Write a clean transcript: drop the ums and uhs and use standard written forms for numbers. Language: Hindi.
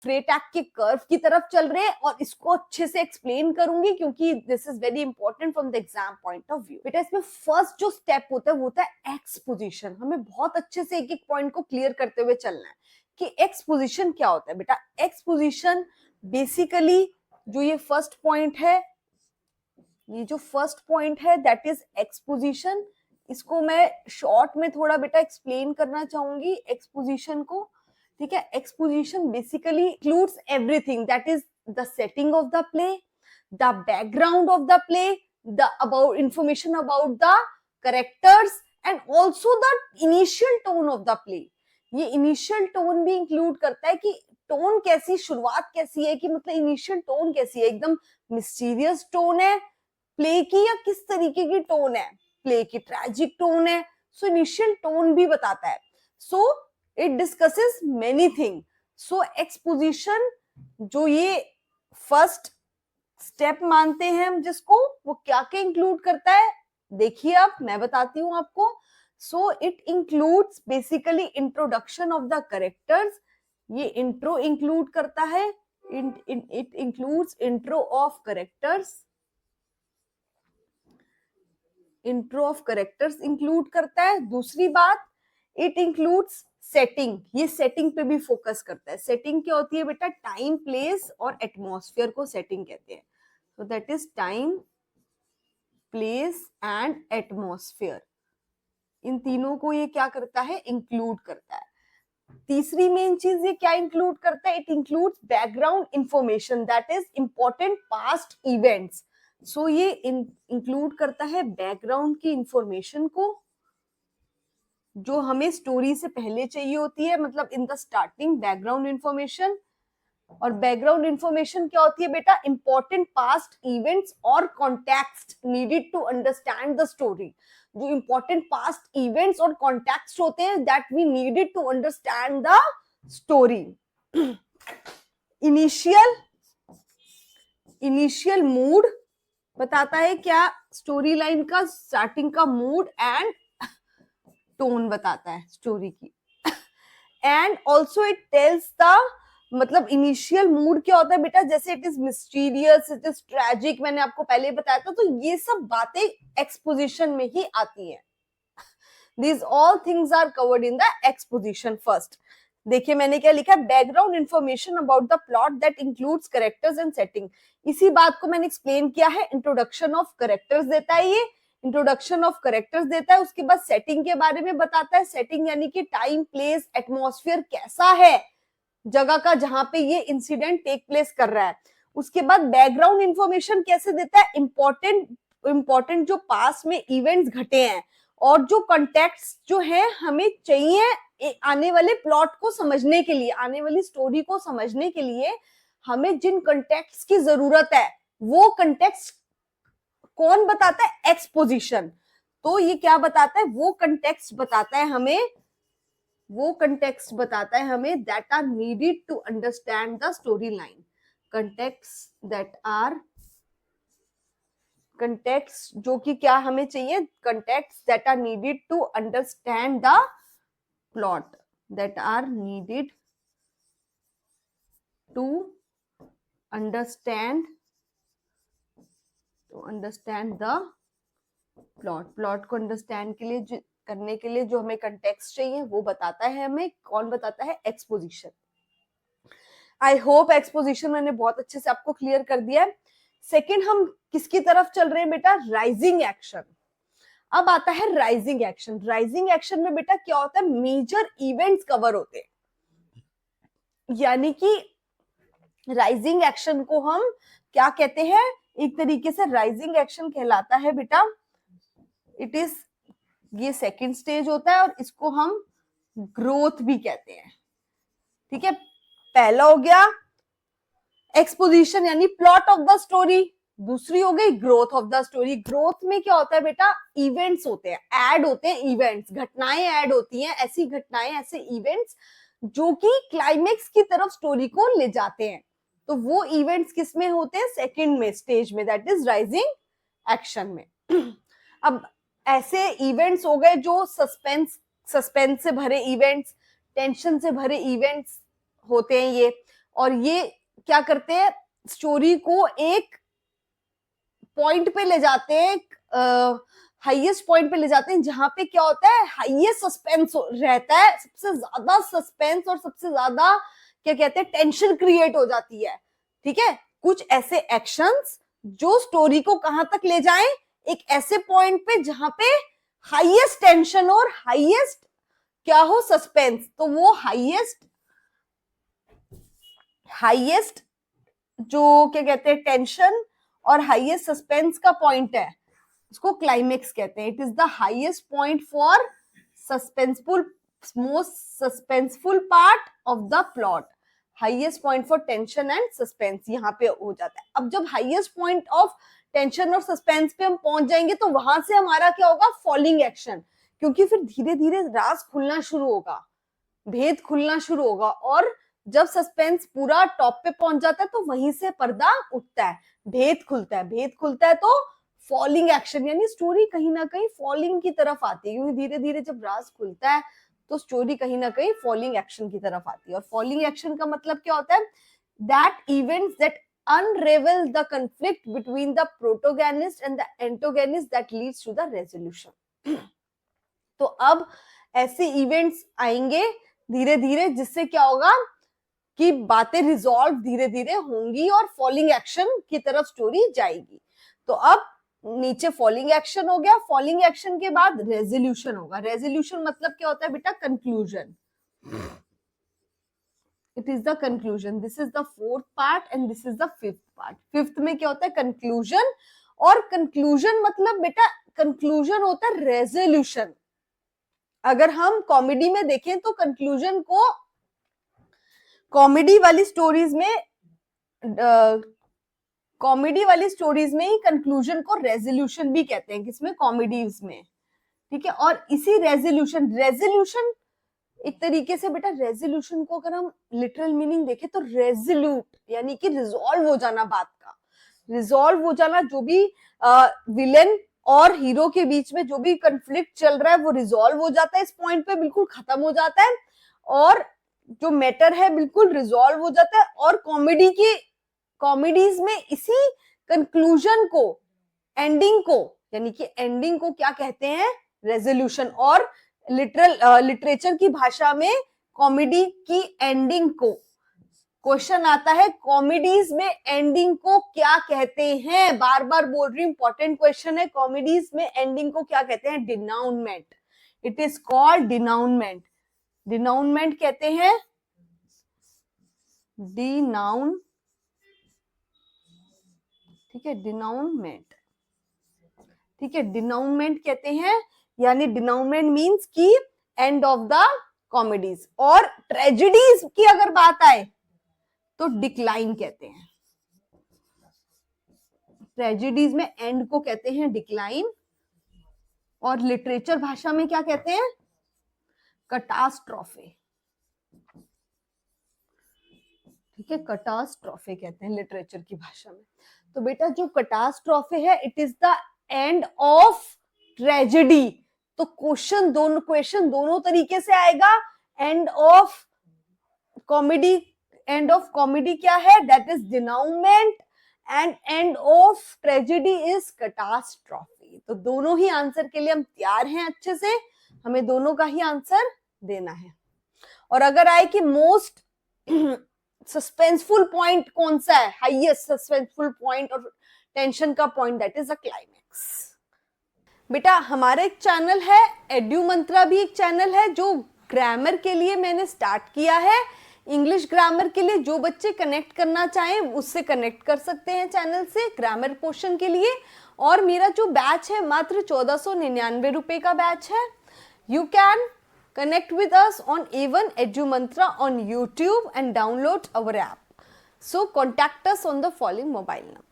फ्रेटैक के कर्व की तरफ चल रहे हैं और इसको अच्छे से एक्सप्लेन करूंगी क्योंकि this is very important from the exam point of view. बेटा इसमें फर्स्ट जो स्टेप होता है वो होता है एक्सपोजिशन। हमें बहुत अच्छे से एक एक पॉइंट को क्लियर करते हुए चलना है कि एक्सपोजिशन क्या होता है। बेटा एक्सपोजिशन बेसिकली जो ये फर्स्ट पॉइंट है, ये जो फर्स्ट पॉइंट है दैट इज एक्सपोजिशन। इसको मैं शॉर्ट में थोड़ा बेटा एक्सप्लेन करना चाहूंगी एक्सपोजिशन को, ठीक है। Exposition basically includes everything that is the setting of the play, the background of the play, the about information about the characters and also the initial tone of the play. ये इनिशियल टोन भी इंक्लूड करता है कि टोन कैसी, शुरुआत कैसी है, कि मतलब इनिशियल टोन कैसी है, एकदम मिस्टीरियस टोन है प्ले की या किस तरीके की टोन है, प्ले की ट्रेजिक टोन है। सो इनिशियल टोन भी बताता है। So it discusses many thing. So exposition जो ये फर्स्ट स्टेप मानते हैं हम जिसको, वो क्या क्या इंक्लूड करता है देखिए अब मैं बताती हूं आपको। So it includes basically introduction of the characters. ये इंट्रो इंक्लूड करता है, it includes intro of characters, intro of characters include करता है। दूसरी बात, इट इंक्लूड्स सेटिंग। ये सेटिंग पे भी फोकस करता है। सेटिंग क्या होती है बेटा, टाइम, प्लेस और एटमॉस्फेयर को सेटिंग कहते हैं। So that is time, place and atmosphere. इन तीनों को ये क्या करता है, इंक्लूड करता है। तीसरी मेन चीज ये क्या इंक्लूड करता है, it includes background information that is important past events. So ये इंक्लूड करता है बैकग्राउंड की इंफॉर्मेशन को जो हमें स्टोरी से पहले चाहिए होती है, मतलब in the starting background information. और बैकग्राउंड इंफॉर्मेशन क्या होती है बेटा, इंपॉर्टेंट पास्ट इवेंट्स और context needed to understand the story. जो इंपॉर्टेंट पास्ट इवेंट्स और कॉन्टेक्स्ट होते हैं that we needed to understand the story. Initial mood बताता है क्या, स्टोरी लाइन का स्टार्टिंग का मूड एंड टोन बताता है स्टोरी की। And also it tells the, मतलब इनिशियल मूड क्या होता है बेटा, जैसे it is mysterious, it is tragic, मैंने आपको पहले बताया था। तो ये सब बातें एक्सपोजिशन में ही आती हैं। These all things are covered in the exposition first. देखिए मैंने क्या लिखा है, background information about the plot that includes characters and setting. इसी बात को मैंने एक्सप्लेन किया है। इंट्रोडक्शन ऑफ कैरेक्टर्स देता है, ये इंट्रोडक्शन ऑफ कैरेक्टर्स देता है। उसके बाद सेटिंग के बारे में बताता है। सेटिंग यानी कि टाइम, प्लेस, एटमॉस्फेयर कैसा है जगह का जहां पे ये इंसिडेंट टेक प्लेस कर रहा है। उसके बाद बैकग्राउंड इंफॉर्मेशन कैसे देता है, इंपॉर्टेंट जो पास में इवेंट्स घटे हैं और जो कॉन्टेक्स्ट जो है हमें चाहिए आने वाले प्लॉट को समझने के लिए, आने वाली स्टोरी को समझने के लिए हमें जिन कॉन्टेक्स्ट की जरूरत है वो कॉन्टेक्स्ट कौन बताता है, एक्सपोजिशन। तो ये क्या बताता है, वो कॉन्टेक्स्ट बताता है हमें, वो कंटेक्स्ट बताता है हमें that are needed to understand the story line. Context जो कि क्या हमें चाहिए, context that are needed to understand the plot, that are needed to understand the plot को अंडरस्टैंड के लिए करने के लिए जो हमें कंटेक्स्ट चाहिए वो बताता है हमें, कौन बताता है, एक्सपोजिशन। आई होप एक्सपोजिशन मैंने बहुत अच्छे से आपको क्लियर कर दिया है। सेकंड हम किसकी तरफ चल रहे हैं बेटा, राइजिंग एक्शन। अब आता है राइजिंग एक्शन। राइजिंग एक्शन में बेटा क्या होता है, मेजर इवेंट्स कवर होते हैं। यानी कि राइजिंग एक्शन को हम क्या कहते हैं, एक तरीके से राइजिंग एक्शन कहलाता है बेटा, इट इज, ये सेकंड स्टेज होता है और इसको हम ग्रोथ भी कहते हैं। ठीक है, पहला हो गया एक्सपोजिशन यानी प्लॉट ऑफ द स्टोरी, दूसरी हो गई growth of the story. Growth में क्या होता है बेटा, इवेंट्स होते हैं, ऐड होते हैं इवेंट्स, घटनाएं ऐड होती हैं, ऐसी घटनाएं, ऐसे इवेंट्स जो कि क्लाइमेक्स की तरफ स्टोरी को ले जाते हैं। तो वो इवेंट्स किस में होते हैं, सेकंड में, स्टेज में, दैट इज राइजिंग एक्शन में। अब ऐसे इवेंट्स हो गए जो सस्पेंस से भरे इवेंट्स, टेंशन से भरे इवेंट्स होते हैं ये। और ये क्या करते हैं, स्टोरी को एक पॉइंट पे ले जाते हैं, हाईएस्ट पॉइंट पे ले जाते हैं, जहां पे क्या होता है, हाईएस्ट सस्पेंस रहता है, सबसे ज्यादा सस्पेंस और सबसे ज्यादा क्या कहते हैं, टेंशन क्रिएट हो जाती है। ठीक है, कुछ ऐसे एक्शंस जो स्टोरी को कहां तक ले जाएं, एक ऐसे पॉइंट पे जहां पे हाईएस्ट टेंशन और हाईएस्ट क्या हो, सस्पेंस। तो वो हाईएस्ट जो क्या कहते हैं, टेंशन और हाईएस्ट सस्पेंस का पॉइंट है, उसको क्लाइमेक्स कहते हैं। It is the highest point for suspenseful, most suspenseful part of the plot, highest point for tension and suspense यहाँ पे हो जाता है। अब जब हाईएस्ट पॉइंट ऑफ टेंशन और सस्पेंस पे हम पहुंच जाएंगे तो वहां से हमारा क्या होगा, फॉलिंग एक्शन, क्योंकि फिर धीरे धीरे राज खुलना शुरू होगा, भेद खुलना शुरू होगा, और जब सस्पेंस पूरा टॉप पे पहुंच जाता है तो वहीं से पर्दा उठता है, भेद खुलता है। भेद खुलता है तो फॉलिंग एक्शन, यानी स्टोरी कहीं ना कहीं फॉलिंग की तरफ आती है, क्योंकि धीरे धीरे जब राज खुलता है तो स्टोरी कहीं ना कहीं फॉलिंग एक्शन की तरफ आती है। और फॉलिंग एक्शन का मतलब क्या होता है, that events that unravel the conflict between the protagonist and the antagonist that leads to the resolution। तो अब ऐसे इवेंट्स आएंगे धीरे धीरे जिससे क्या होगा कि बातें रिजॉल्व धीरे धीरे होंगी और फॉलिंग एक्शन की तरफ स्टोरी जाएगी। तो अब नीचे फॉलिंग एक्शन हो गया, फॉलिंग एक्शन के बाद रेजोल्यूशन होगा। रेजोल्यूशन मतलब क्या होता है बेटा, conclusion. It is the conclusion, this is the fourth part and this is the fifth part. Fifth में क्या होता है, कंक्लूजन। और कंक्लूजन मतलब बेटा, कंक्लूजन होता है रेजोल्यूशन। अगर हम कॉमेडी में देखें तो कंक्लूजन को कॉमेडी वाली स्टोरीज में ही कंक्लूजन को रेजोल्यूशन भी कहते हैं, किसमें, कॉमेडीज में। ठीक है, और इसी रेजोल्यूशन एक तरीके से बेटा, रेजोल्यूशन को अगर हम लिटरल मीनिंग देखें तो रेजोल्यूट यानी कि रिजॉल्व हो जाना, बात का रिजॉल्व हो जाना। जो भी विलेन और हीरो के बीच में जो भी कंफ्लिक्ट चल रहा है वो रिजॉल्व हो जाता है, इस पॉइंट पे बिल्कुल खत्म हो जाता है, और जो मैटर है बिल्कुल रिजॉल्व हो जाता है। और कॉमेडीज में इसी कंक्लूजन को, एंडिंग को, यानी कि एंडिंग को क्या कहते हैं, रेजोल्यूशन। और लिटरेचर की भाषा में कॉमेडी की एंडिंग को, क्वेश्चन आता है कॉमेडीज में एंडिंग को क्या कहते हैं, बार बार बोल रही हूं, इंपॉर्टेंट क्वेश्चन है, कॉमेडीज में एंडिंग को क्या कहते हैं, denouement. It is called denouement. Denouement कहते हैं, डिनाउन, ठीक है, डिनाउनमेंट, ठीक है, डिनाउनमेंट कहते हैं, यानी डिनाउनमेंट मींस की एंड ऑफ द कॉमेडीज। और ट्रेजेडीज की अगर बात आए तो डिक्लाइन कहते हैं। ट्रेजेडीज में एंड को कहते हैं डिक्लाइन, और लिटरेचर भाषा में क्या कहते हैं, कटास्ट्रोफे। ठीक है, कटास्ट्रोफे कहते हैं लिटरेचर की भाषा में। तो बेटा जो कटास्ट्रोफे है, it is the end of tragedy. तो क्वेश्चन दोनों तरीके से आएगा। End of comedy, end of comedy क्या है, that is denouement, and end of tragedy is catastrophe. तो दोनों ही आंसर के लिए हम तैयार हैं, अच्छे से हमें दोनों का ही आंसर देना है। और अगर आए कि मोस्ट सस्पेंसफुल पॉइंट कौन सा है, हाईएस्ट सस्पेंसफुल पॉइंट और टेंशन का point, that is a climax. बेटा हमारा एक चैनल है, एड्यू मंत्रा भी एक चैनल है जो ग्रामर के लिए मैंने स्टार्ट किया है। इंग्लिश ग्रामर के लिए जो बच्चे कनेक्ट करना चाहें उससे कनेक्ट कर सकते हैं चैनल से, ग्रामर पोर्शन के लिए। और मेरा जो बैच है मात्र 1499 रुपए का बैच है। You can connect with us on A1 Edu Mantra on YouTube and download our app. So contact us on the following mobile number.